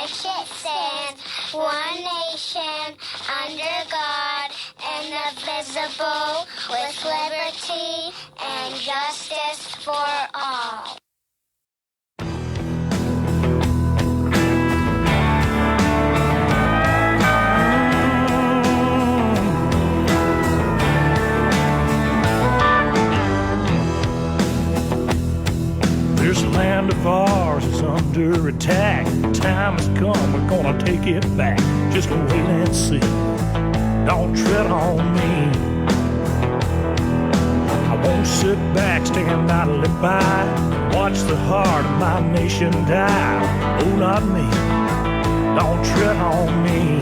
which it stands, one nation, under God, indivisible, with liberty and justice for all. This land of ours is under attack. Time has come, we're gonna take it back. Just wait and see. Don't tread on me. I won't sit back, stand idly by. Watch the heart of my nation die. Oh, not me. Don't tread on me.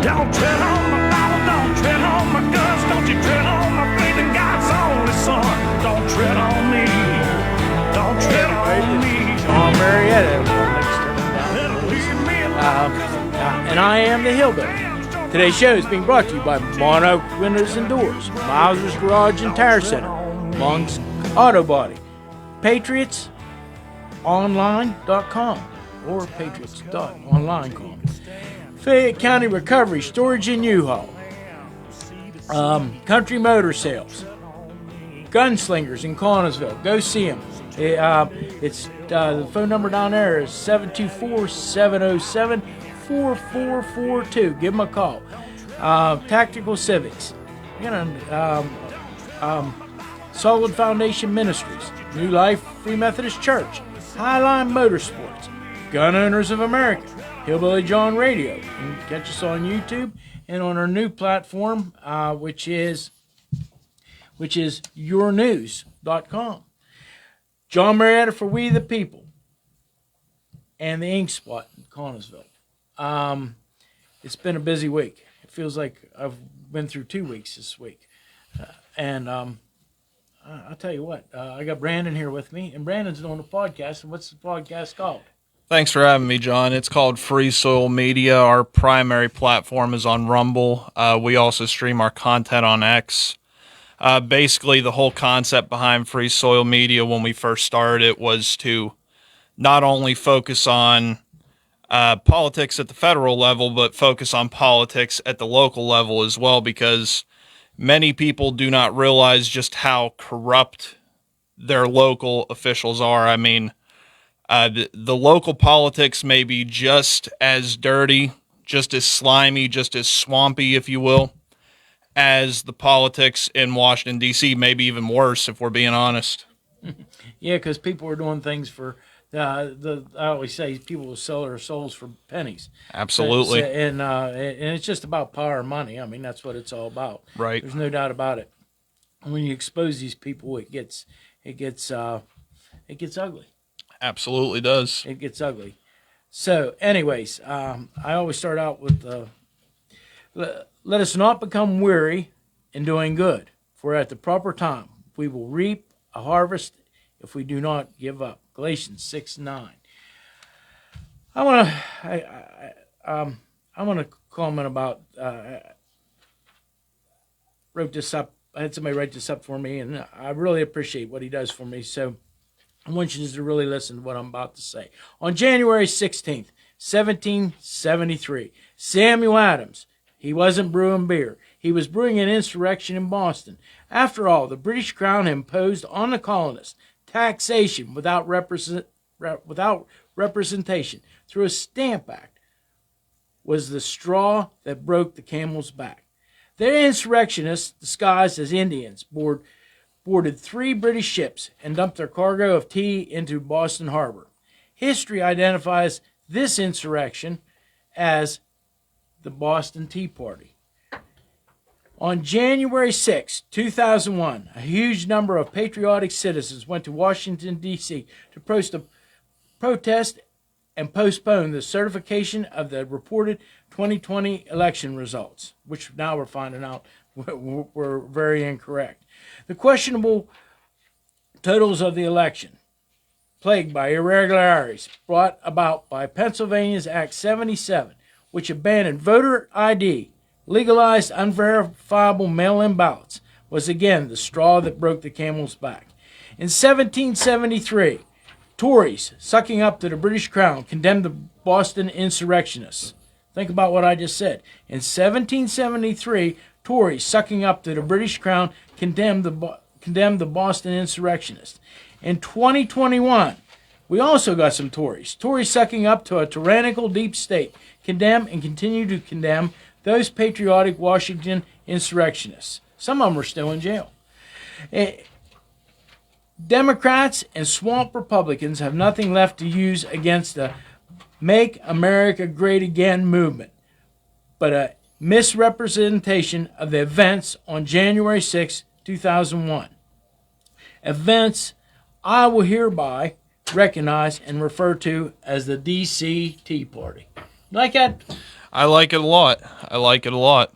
Don't tread on my Bible, don't tread on my guns. Don't you tread on my faith in God's only Son. Don't tread on me. Don't tread on me. Jon Marietta, and I am the Hillbilly. Today's show is being brought to you by Mono Windows and Doors, Miles' Garage and Tire Center, Monk's Auto Body, PatriotsOnline.com or Patriots.online.com, Fayette County Recovery Storage and U-Haul, Country Motor Sales, Gunslingers in Connellsville. Go see them. The phone number down there is 724-707-4442. Give them a call. Tactical Civics. Solid Foundation Ministries. New Life Free Methodist Church. Highline Motorsports. Gun Owners of America. Hillbilly Jon Radio. You can catch us on YouTube and on our new platform, which is yournews.com. Jon Marietta for We the People and the Ink Spot in Connellsville. It's been a busy week. It feels like I've been through 2 weeks this week. I'll tell you what, I got Brandon here with me, and Brandon's doing a podcast. And what's the podcast called? Thanks for having me, John. It's called Free Soil Media. Our primary platform is on Rumble. We also stream our content on X. Basically, the whole concept behind Free Soil Media when we first started it was to not only focus on politics at the federal level, but focus on politics at the local level as well, because many people do not realize just how corrupt their local officials are. I mean, the local politics may be just as dirty, just as slimy, just as swampy, if you will, as the politics in Washington, D.C., maybe even worse, if we're being honest. Yeah, because people are doing things for, I always say people will sell their souls for pennies. Absolutely. And it's just about power and money. I mean, that's what it's all about. Right. There's no doubt about it. And when you expose these people, it gets ugly. Absolutely does. It gets ugly. So, anyways, I always start out with let us not become weary in doing good, for at the proper time we will reap a harvest if we do not give up. Galatians 6:9. I want to comment about. Wrote this up. I had somebody write this up for me, and I really appreciate what he does for me. So I want you to really listen to what I'm about to say. On January 16th, 1773, Samuel Adams. He wasn't brewing beer. He was brewing an insurrection in Boston. After all, the British Crown imposed on the colonists taxation without representation through a Stamp Act was the straw that broke the camel's back. The insurrectionists, disguised as Indians, boarded 3 British ships and dumped their cargo of tea into Boston Harbor. History identifies this insurrection as the Boston Tea Party. On January 6, 2001, a huge number of patriotic citizens went to Washington, D.C. to protest and postpone the certification of the reported 2020 election results, which now we're finding out were very incorrect. The questionable totals of the election, plagued by irregularities brought about by Pennsylvania's Act 77, which abandoned voter ID, legalized unverifiable mail-in ballots, was again the straw that broke the camel's back. In 1773, Tories, sucking up to the British Crown, condemned the Boston insurrectionists. Think about what I just said. In 1773, Tories, sucking up to the British Crown, condemned the Boston insurrectionists. In 2021, we also got some Tories. Tories sucking up to a tyrannical deep state, condemn and continue to condemn those patriotic Washington insurrectionists. Some of them are still in jail. Democrats and swamp Republicans have nothing left to use against the Make America Great Again movement, but a misrepresentation of the events on January 6, 2001. Events I will hereby recognize and refer to as the D.C. Tea Party. Like that? I like it a lot. I like it a lot.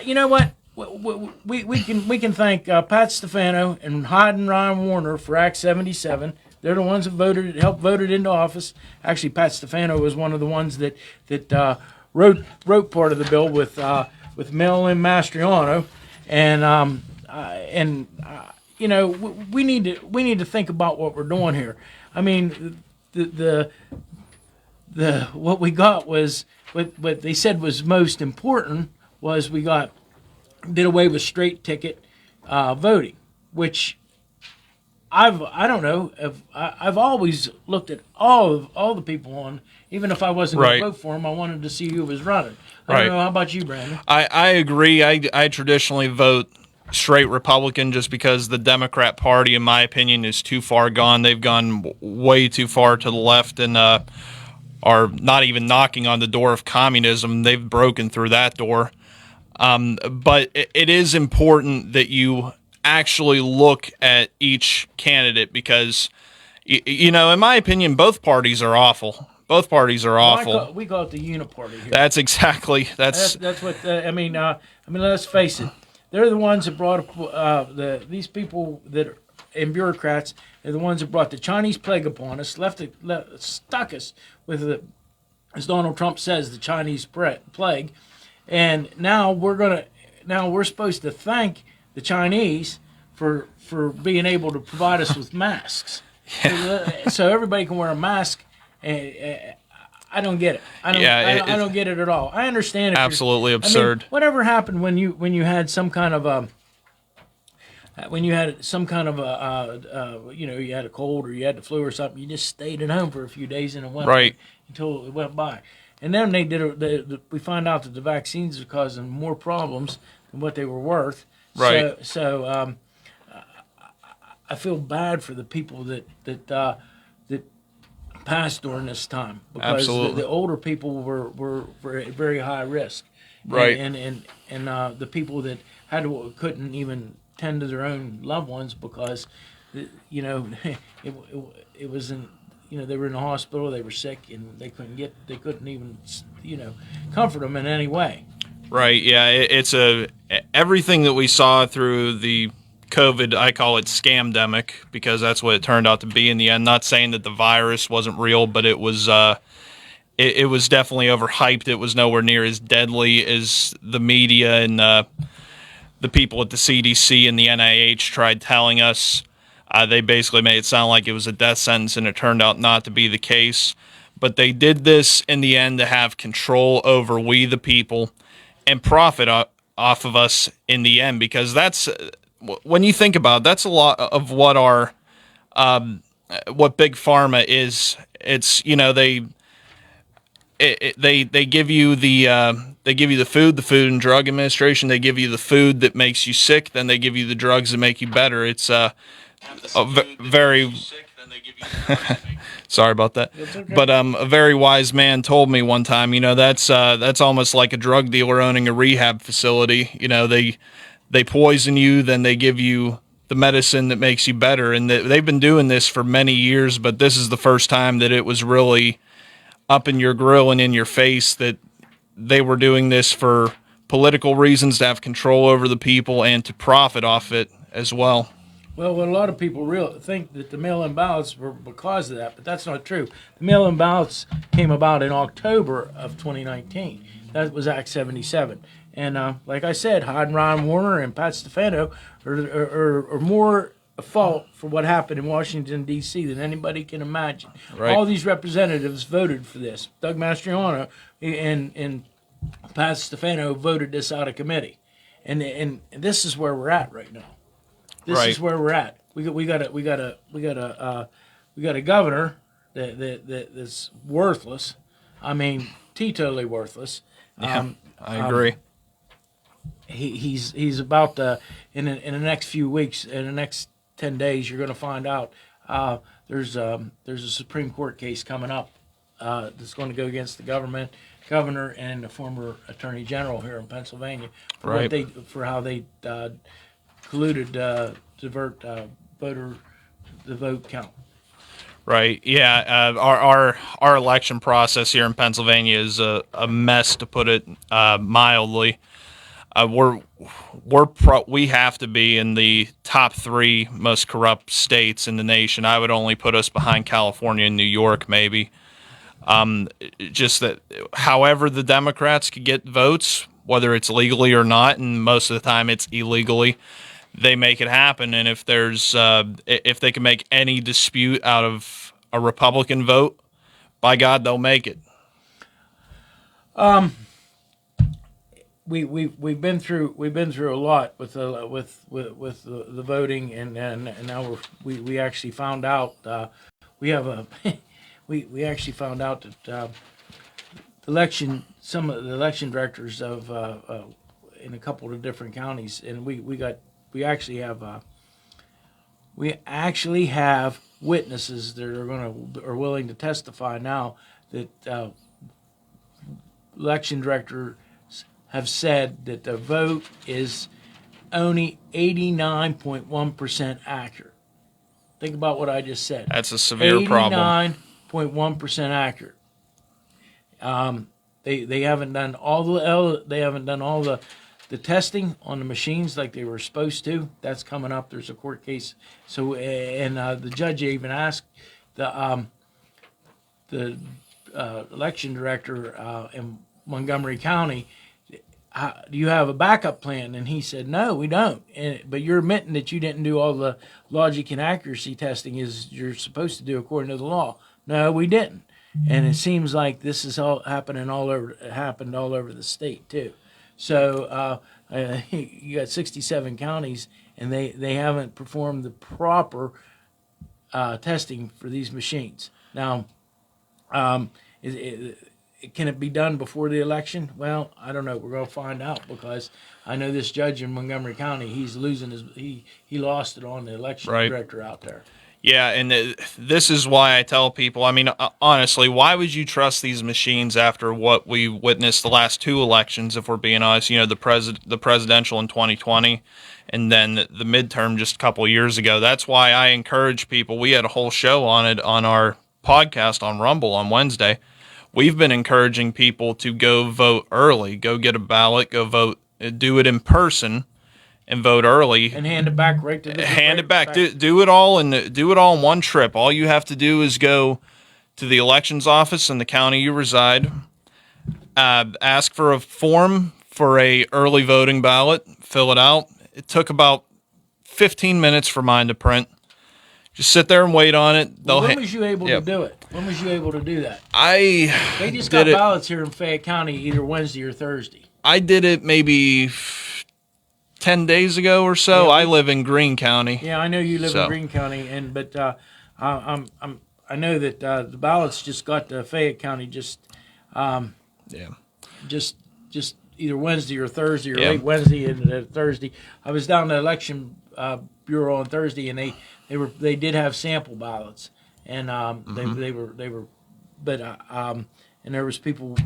You know what? We can thank Pat Stefano and Hyde and Ryan Warner for Act 77. They're the ones that helped voted into office. Actually, Pat Stefano was one of the ones that wrote part of the bill with Marilyn Mastriano, and you know, we need to think about what we're doing here. I mean, the what we got was what they said was most important was we did away with straight ticket voting, which I don't know if I've always looked at all the people on, even if I wasn't going to vote for them, I wanted to see who was running. I don't know. How about you, Brandon? I agree. I traditionally vote straight Republican just because the Democrat Party, in my opinion, is too far gone. They've gone way too far to the left and are not even knocking on the door of communism. They've broken through that door. But it is important that you actually look at each candidate because, you know, in my opinion, both parties are awful. Both parties are awful. We call it the uniparty here. That's exactly that's what I mean. Let's face it. They're the ones that brought these people that are, and bureaucrats. They're the ones that brought the Chinese plague upon us. Stuck us with as Donald Trump says, the Chinese plague. And now we're supposed to thank the Chinese for being able to provide us with masks. Yeah. So everybody can wear a mask. I don't get it. I don't get it at all. I understand. Absolutely absurd. I mean, whatever happened when you had some kind of you had a cold or you had the flu or something, you just stayed at home for a few days and it went until it went by. And then we find out that the vaccines are causing more problems than what they were worth. Right. So I feel bad for the people that passed during this time because the older people were at very high risk. Right. And the people that couldn't even tend to their own loved ones because, you know, it wasn't. You know, they were in the hospital, they were sick, and they couldn't even, you know, comfort them in any way. Right. Yeah. It's everything that we saw through the COVID. I call it scamdemic because that's what it turned out to be in the end. Not saying that the virus wasn't real, but it was. It was definitely overhyped. It was nowhere near as deadly as the media and the people at the CDC and the NIH tried telling us. They basically made it sound like it was a death sentence, and it turned out not to be the case. But they did this in the end to have control over we the people and profit off of us in the end, because that's, when you think about it, that's a lot of what what big pharma is. It's, you know, they give you the food and drug administration. They give you the food that makes you sick, then they give you the drugs that make you better. It's very sorry about that. Okay. But a very wise man told me one time, you know, that's almost like a drug dealer owning a rehab facility. You know, they poison you, then they give you the medicine that makes you better, and they've been doing this for many years, but this is the first time that it was really up in your grill and in your face that they were doing this for political reasons, to have control over the people and to profit off it as well. Well, a lot of people think that the mail-in ballots were because of that, but that's not true. The mail-in ballots came about in October of 2019. That was Act 77. And like I said, Hyde and Ryan Warner and Pat Stefano are more fault for what happened in Washington, D.C. than anybody can imagine. Right. All these representatives voted for this. Doug Mastriano and Pat Stefano voted this out of committee. And this is where we're at right now. This Right. is where we're at. We got a governor that's worthless. I mean, teetotally worthless. Yeah, I agree. He's about to, in the next few weeks, in the next 10 days, you're going to find out there's a Supreme Court case coming up that's going to go against the governor and the former Attorney General here in Pennsylvania for for how they colluded to divert the vote count. Right. Yeah. Our election process here in Pennsylvania is a mess, to put it mildly. We have to be in the top 3 most corrupt states in the nation. I would only put us behind California and New York, maybe. Just that, however, the Democrats could get votes, whether it's legally or not, and most of the time it's illegally, they make it happen. And if they can make any dispute out of a Republican vote, by God, they'll make it. We've been through a lot with the voting, and now we actually found out we actually found out that some of the election directors of in a couple of different counties, and we actually have witnesses that are willing to testify now that election directors have said that the vote is only 89.1% accurate. Think about what I just said. That's a severe problem. 89.1% accurate. They haven't done all the testing on the machines like they were supposed to. That's coming up. There's a court case. So and the judge even asked the election director in Montgomery County, do you have a backup plan? And he said, no, we don't. But you're admitting that you didn't do all the logic and accuracy testing as you're supposed to do according to the law. No, we didn't. And it seems like this is all happened all over the state too. So you got 67 counties, and they haven't performed the proper testing for these machines. Now, can it be done before the election? Well, I don't know. We're going to find out, because I know this judge in Montgomery County, he's losing he lost it on the election director out there. Yeah, and this is why I tell people, I mean, honestly, why would you trust these machines after what we witnessed the last 2 elections, if we're being honest? You know, the presidential in 2020 and then the midterm just a couple of years ago. That's why I encourage people. We had a whole show on it on our podcast on Rumble on Wednesday. We've been encouraging people to go vote early, go get a ballot, go vote, do it in person, and vote early. And hand it back right to the hand it back. Do it all in one trip. All you have to do is go to the elections office in the county you reside, ask for a form for a early voting ballot, fill it out. It took about 15 minutes for mine to print. Just sit there and wait on it. When was you able to do it? When was you able to do that? They just got ballots here in Fayette County either Wednesday or Thursday. I did it maybe 10 days ago or so. I live in Greene County. Yeah, I know you live in Greene County, but I know that the ballots just got to Fayette County just either Wednesday or Thursday, or late Wednesday and Thursday. I was down to the election bureau on Thursday, and they did have sample ballots, and they were, but and there was people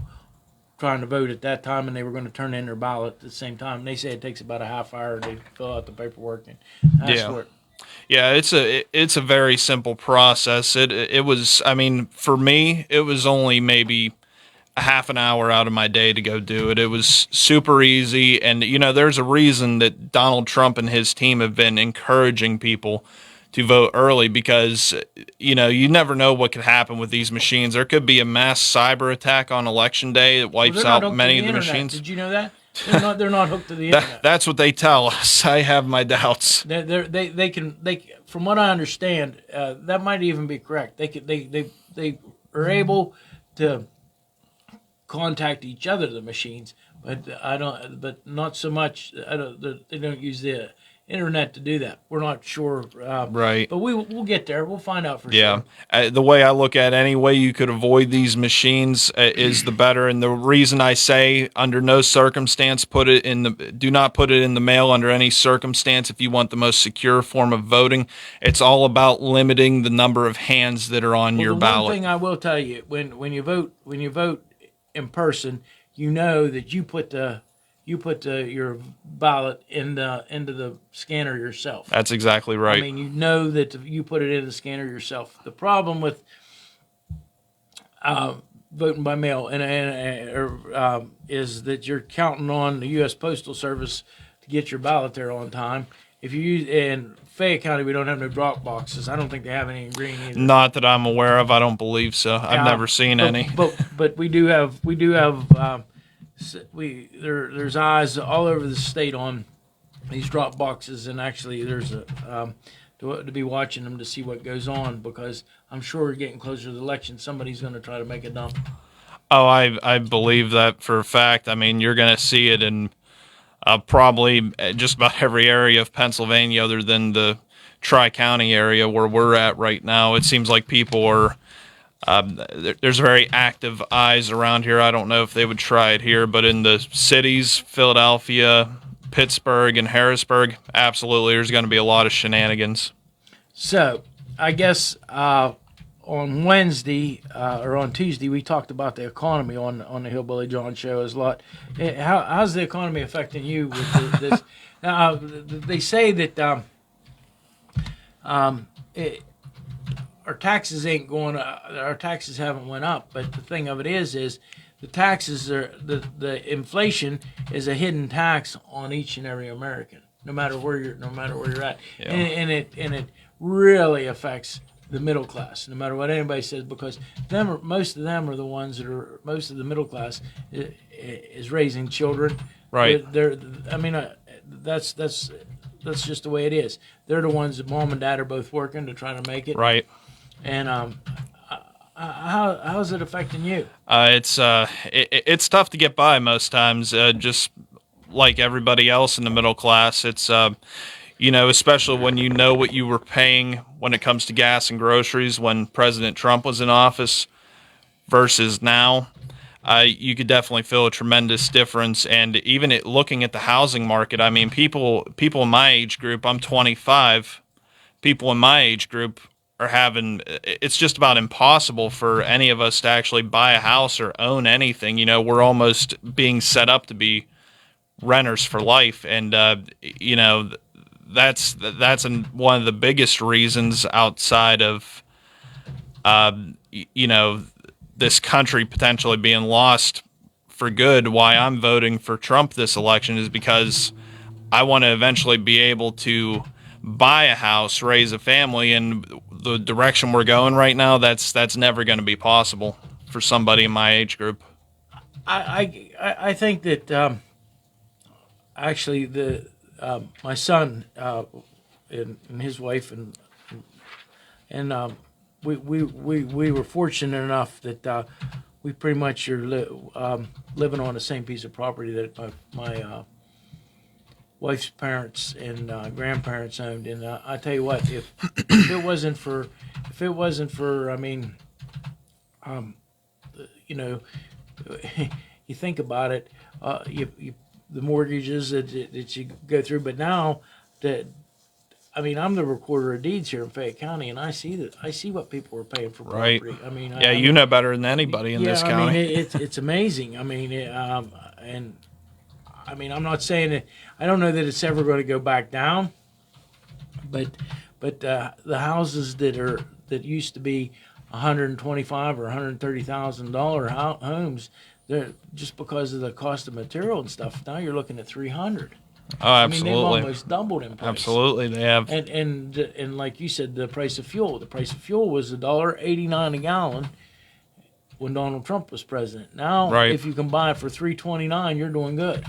trying to vote at that time, and they were going to turn in their ballot at the same time. And they say it takes about a half hour to fill out the paperwork and ask for it. Yeah, it's a very simple process. It was, I mean, for me, it was only maybe a half an hour out of my day to go do it. It was super easy, and you know, there's a reason that Donald Trump and his team have been encouraging people to vote early, because you know, you never know what could happen with these machines. There could be a mass cyber attack on election day that wipes out many of the machines. Did you know that? They're not hooked to the internet. That's what they tell us. I have my doubts. They can from what I understand, that might even be correct. They are able to contact each other, the machines, but not so much. They don't use the internet to do that. We're not sure, Right? But we'll get there. We'll find out for Yeah. sure. The way I look at it, any way you could avoid these machines is the better. And the reason I say under no circumstance do not put it in the mail under any circumstance if you want the most secure form of voting. It's all about limiting the number of hands that are on your ballot. One thing I will tell you, when you vote in person, you know that you put your ballot into the scanner yourself. That's exactly right. I mean, you know that you put it in the scanner yourself. The problem with voting by mail is that you're counting on the U.S. Postal Service to get your ballot there on time. If you use in Fayette County, we don't have no drop boxes. I don't think they have any in Green either. Not that I'm aware of. I don't believe so. I've never seen any. But we do have there's eyes all over the state on these drop boxes, and actually there's to be watching them to see what goes on, because I'm sure we're getting closer to the election. Somebody's going to try to make a dump. Oh, I believe that for a fact. I mean, you're going to see it in probably just about every area of Pennsylvania other than the Tri-County area where we're at right now. It seems like people are there's very active eyes around here. I don't know if they would try it here, but in the cities, Philadelphia, Pittsburgh, and Harrisburg, absolutely, there's going to be a lot of shenanigans. So, I guess on Wednesday or on Tuesday, we talked about the economy on the Hillbilly Jon show a lot. How's the economy affecting you with this? They say that our taxes ain't going. Our taxes haven't went up, but the thing of it is the taxes are the inflation is a hidden tax on each and every American, no matter where you're at, Yeah. and it really affects the middle class, no matter what anybody says, because most of them are the ones that are most of the middle class is raising children. Right. That's just the way it is. They're the ones that mom and dad are both working to try to make it. Right. And how's it affecting you? It's tough to get by most times. Just like everybody else in the middle class, it's especially when you know what you were paying when it comes to gas and groceries when President Trump was in office versus now. You could definitely feel a tremendous difference. And even looking at the housing market, I mean, people in my age group, I'm 25, people in my age group are having, it's just about impossible for any of us to actually buy a house or own anything. We're almost being set up to be renters for life. And, that's one of the biggest reasons outside of, this country potentially being lost for good, why I'm voting for Trump this election is because I want to eventually be able to buy a house, raise a family, and the direction we're going right now, that's never going to be possible for somebody in my age group. I think that actually my son and his wife and we were fortunate enough that we pretty much are living on the same piece of property that my wife's parents and grandparents owned. And I tell you what, if it wasn't for, I mean, you think about it, the mortgages that you go through, but now I'm the recorder of deeds here in Fayette County, and I see what people are paying for property. Right. I mean, you know better than anybody in this county. It's amazing. I'm not saying that I don't know that it's ever going to go back down, but the houses that used to be $125,000 or $130,000 homes, they're just because of the cost of material and stuff. Now you're looking at $300,000. Oh, absolutely. They've almost doubled in price. Absolutely, they have. And like you said, the price of fuel. The price of fuel was $1.89 a gallon when Donald Trump was president. Now, Right. If you can buy it for $3.29, you're doing good.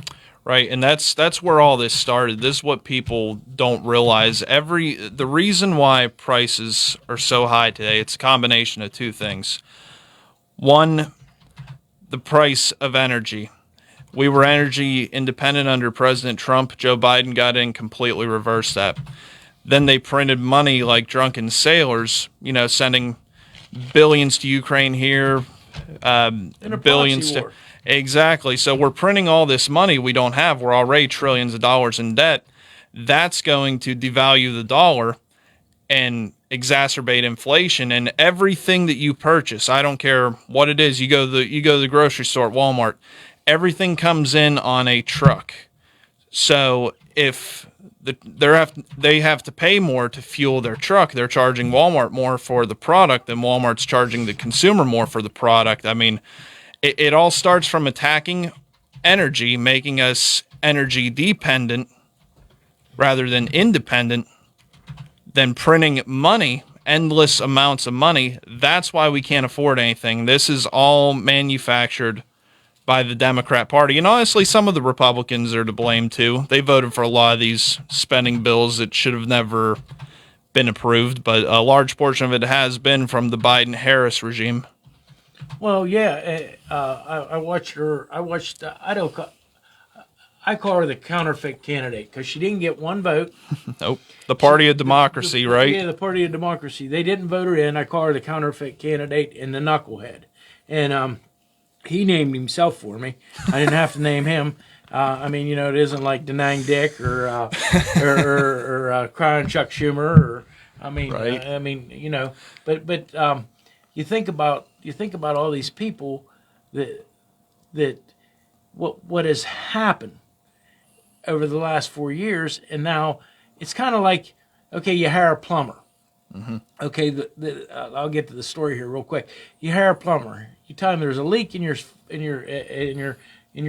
Right, and that's where all this started. This is what people don't realize. The reason why prices are so high today, it's a combination of two things. One, the price of energy. We were energy independent under President Trump. Joe Biden got in, completely reversed that. Then they printed money like drunken sailors, sending billions to Ukraine here, billions to... Exactly. So we're printing all this money we don't have. We're already trillions of dollars in debt. That's going to devalue the dollar and exacerbate inflation. And everything that you purchase, I don't care what it is, you go to the grocery store at Walmart, everything comes in on a truck. So if they have to pay more to fuel their truck, they're charging Walmart more for the product than Walmart's charging the consumer more for the product. I mean, it all starts from attacking energy, making us energy dependent rather than independent, then printing money, endless amounts of money. That's why we can't afford anything. This is all manufactured by the Democrat Party. And honestly, some of the Republicans are to blame too. They voted for a lot of these spending bills that should have never been approved, but a large portion of it has been from the Biden-Harris regime. Well, yeah, I watched her. I call her the counterfeit candidate because she didn't get one vote. Nope. The party of democracy, right? Yeah, the party of democracy. They didn't vote her in. I call her the counterfeit candidate and the knucklehead. And he named himself for me. I didn't have to name him. It isn't like denying Dick or crying Chuck Schumer right. But you think about all these people that what has happened over the last 4 years, and now it's kind of like, okay, you hire a plumber. Mm-hmm. Okay, I'll get to the story here real quick. You hire a plumber. You tell him there's a leak in your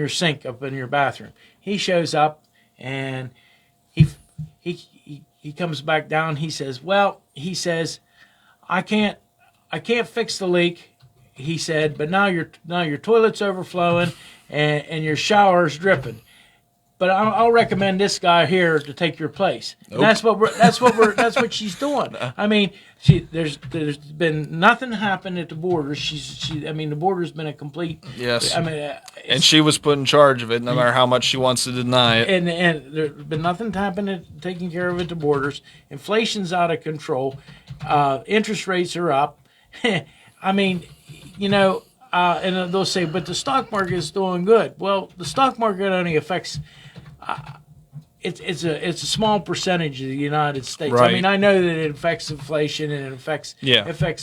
sink up in your bathroom. He shows up and he comes back down. He says, I can't fix the leak. He said, but now your toilet's overflowing and your shower's dripping. But I'll recommend this guy here to take your place. Nope. That's what she's doing. I mean, there's been nothing happened at the border. The border's been a complete. Yes. And she was put in charge of it, no matter how much she wants to deny it. And there's been nothing happened at taking care of it at the borders. Inflation's out of control. Interest rates are up. And they'll say, but the stock market is doing good. Well, the stock market only affects. It's a small percentage of the United States. Right. I know that it affects inflation and it affects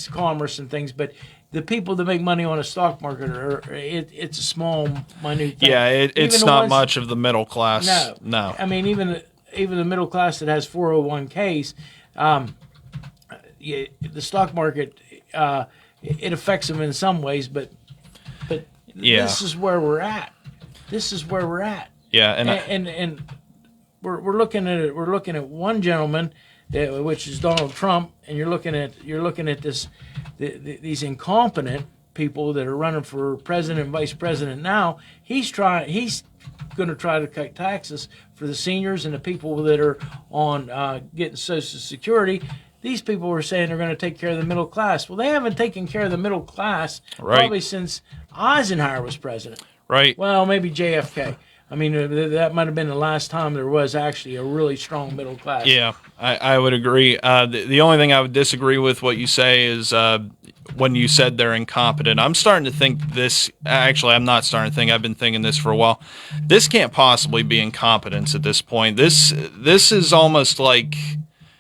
commerce and things, but the people that make money on a stock market it's a small, minute thing. Yeah, it's not much of the middle class. No. Even the middle class that has 401ks, the stock market it affects them in some ways, but this is where we're at. Yeah, and we're looking at it. We're looking at one gentleman, which is Donald Trump, and you're looking at these incompetent people that are running for president and vice president now. He's going to try to cut taxes for the seniors and the people that are on getting Social Security. These people were saying they're going to take care of the middle class. Well, they haven't taken care of the middle class probably since Eisenhower was president. Right. Well, maybe JFK. That might have been the last time there was actually a really strong middle class. Yeah, I would agree. The only thing I would disagree with what you say is when you said they're incompetent. I'm starting to think this. Actually, I'm not starting to think. I've been thinking this for a while. This can't possibly be incompetence at this point. This is almost like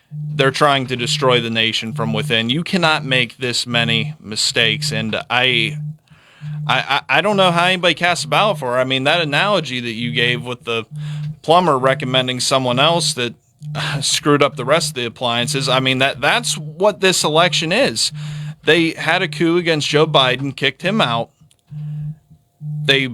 they're trying to destroy the nation from within. You cannot make this many mistakes, and I don't know how anybody casts a ballot for her. That analogy that you gave with the plumber recommending someone else that screwed up the rest of the appliances, that's what this election is. They had a coup against Joe Biden, kicked him out. They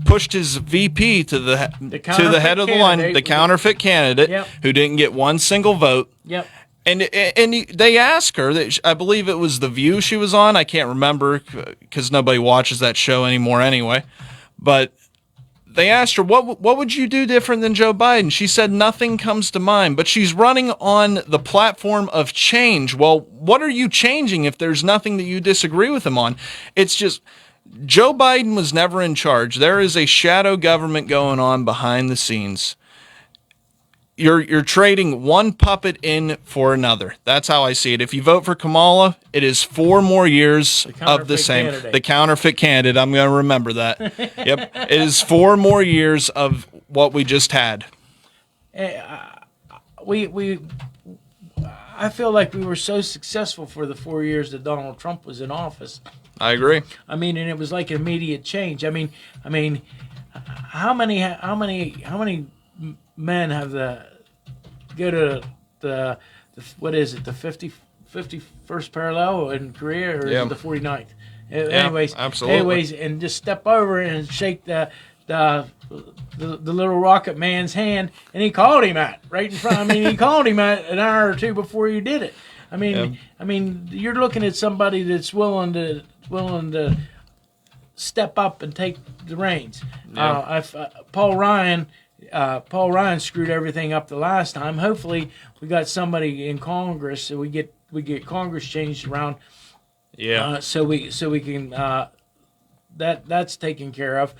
pushed his VP to the head of the line, the counterfeit candidate, who didn't get one single vote. Yep. And they asked her, I believe it was The View she was on. I can't remember because nobody watches that show anymore anyway. But they asked her, what would you do different than Joe Biden? She said, nothing comes to mind, but she's running on the platform of change. Well, what are you changing if there's nothing that you disagree with him on? It's just, Joe Biden was never in charge. There is a shadow government going on behind the scenes. You're trading one puppet in for another. That's how I see it. If you vote for Kamala, it is 4 more years of the same. Candidate. The counterfeit candidate. I'm going to remember that. Yep. It is 4 more years of what we just had. I feel like we were so successful for the 4 years that Donald Trump was in office. I agree. I mean, and it was like immediate change. I mean, how many men have go to the what is it, the 51st parallel in Korea, or is it the 49th? Anyways, absolutely. Anyways, and just step over and shake the little rocket man's hand, and he called him out right in front. I mean, he called him out an hour or two before you did it. I mean, you're looking at somebody that's willing to step up and take the reins. Yeah. Paul Ryan screwed everything up the last time. Hopefully, we got somebody in Congress, so we get Congress changed around. Yeah. So we can that's taken care of,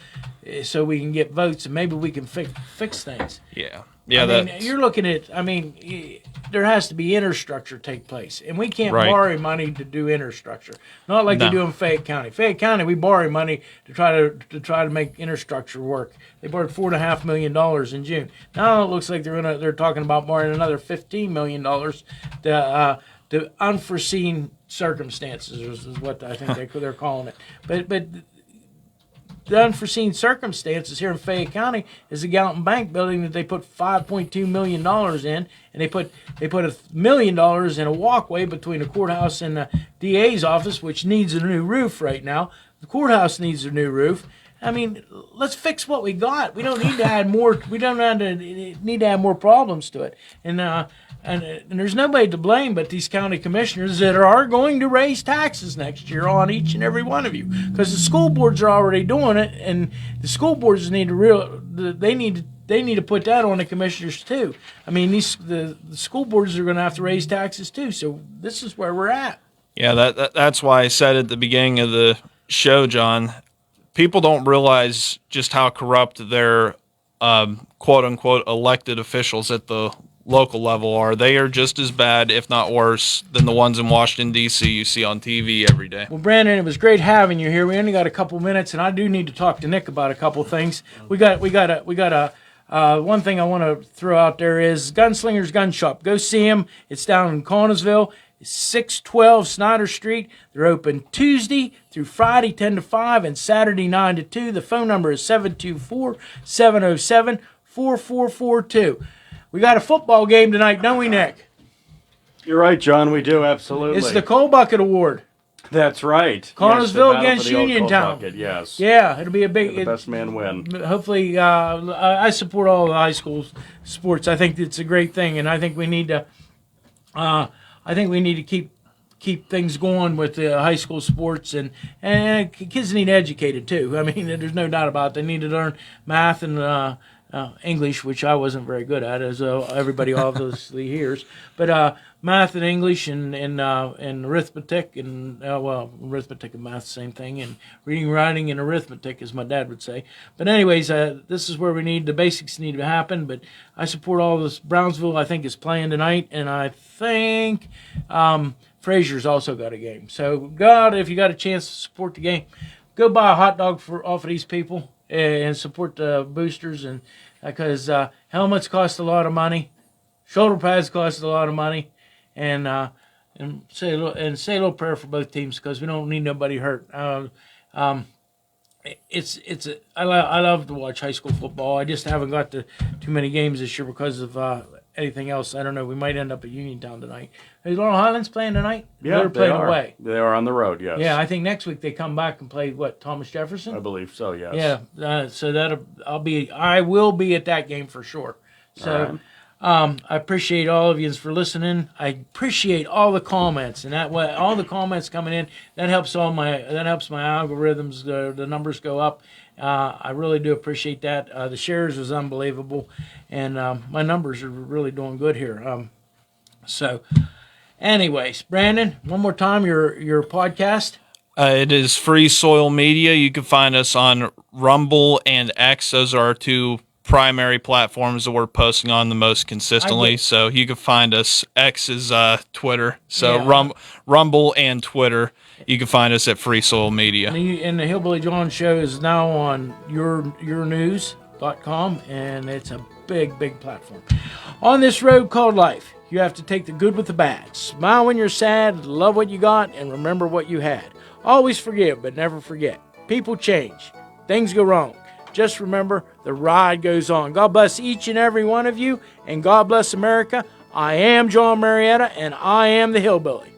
so we can get votes and maybe we can fix things. Yeah. Yeah. I mean, you're looking at. I mean, there has to be infrastructure take place, and we can't borrow money to do infrastructure. Not like they do in Fayette County. Fayette County, we borrow money to try to make infrastructure work. They borrowed $4.5 million in June. Now it looks like they're talking about borrowing another $15 million to unforeseen circumstances is what I think they're calling it. But the unforeseen circumstances here in Fayette County is the Gallatin Bank building that they put $5.2 million in, and they put $1 million in a walkway between the courthouse and the DA's office, which needs a new roof right now. The courthouse needs a new roof. I mean, let's fix what we got. We don't need to add more. We don't need to add more problems to it. And there's nobody to blame but these county commissioners that are going to raise taxes next year on each and every one of you, because the school boards are already doing it, and the school boards need to put that on the commissioners too. I mean, the school boards are going to have to raise taxes too. So this is where we're at. Yeah, that's why I said at the beginning of the show, John, people don't realize just how corrupt their quote unquote elected officials at the local level are. They are just as bad, if not worse, than the ones in Washington, D.C. you see on TV every day. Well, Brandon, it was great having you here. We only got a couple minutes, and I do need to talk to Nick about a couple things. We got one thing I want to throw out there is Gunslinger's Gun Shop. Go see him. It's down in Connellsville. It's 612 Snyder Street. They're open Tuesday through Friday 10 to 5 and Saturday 9 to 2. The phone number is 724-707-4442. We got a football game tonight, don't we, Nick? You're right, John. We do, absolutely. It's the Coal Bucket Award. That's right. Connellsville yes, against Uniontown. Bucket, yes. Yeah, it'll be a big. The best man win. Hopefully, I support all the high school sports. I think it's a great thing, and I think we need to. Keep things going with the high school sports, and kids need educated too. I mean, there's no doubt about it. They need to learn math and English, which I wasn't very good at, as everybody obviously hears. But math and English and arithmetic and arithmetic and math, same thing. And reading, writing, and arithmetic, as my dad would say. But anyways, this is where the basics need to happen. But I support all this. Brownsville, I think, is playing tonight, and I think Frazier's also got a game. So, God, if you got a chance to support the game, go buy a hot dog off of these people and support the boosters, and because helmets cost a lot of money, shoulder pads cost a lot of money, and say a little prayer for both teams, because we don't need nobody hurt. I love to watch high school football. I just haven't got to too many games this year because of anything else. I don't know. We might end up at Uniontown tonight. Is Laurel Highlands playing tonight? Yeah, they're playing away. They are on the road, yes. Yeah, I think next week they come back and play Thomas Jefferson. I believe so. Yes. Yeah. So I will be at that game for sure. So, I appreciate all of you for listening. I appreciate all the comments, and all the comments coming in. That helps my algorithms. The numbers go up. I really do appreciate that. The shares was unbelievable, and my numbers are really doing good here. So, anyways, Brandon, one more time, your podcast. It is Free Soil Media. You can find us on Rumble and X. Those are our two primary platforms that we're posting on the most consistently. So you can find us. X is Twitter. So yeah. Rumble and Twitter. You can find us at Free Soil Media. And the Hillbilly Jon show is now on yournews.com, and it's a big platform. On this road called life, you have to take the good with the bad. Smile when you're sad, love what you got, and remember what you had. Always forgive, but never forget. People change. Things go wrong. Just remember, the ride goes on. God bless each and every one of you, and God bless America. I am Jon Marietta, and I am the Hillbilly.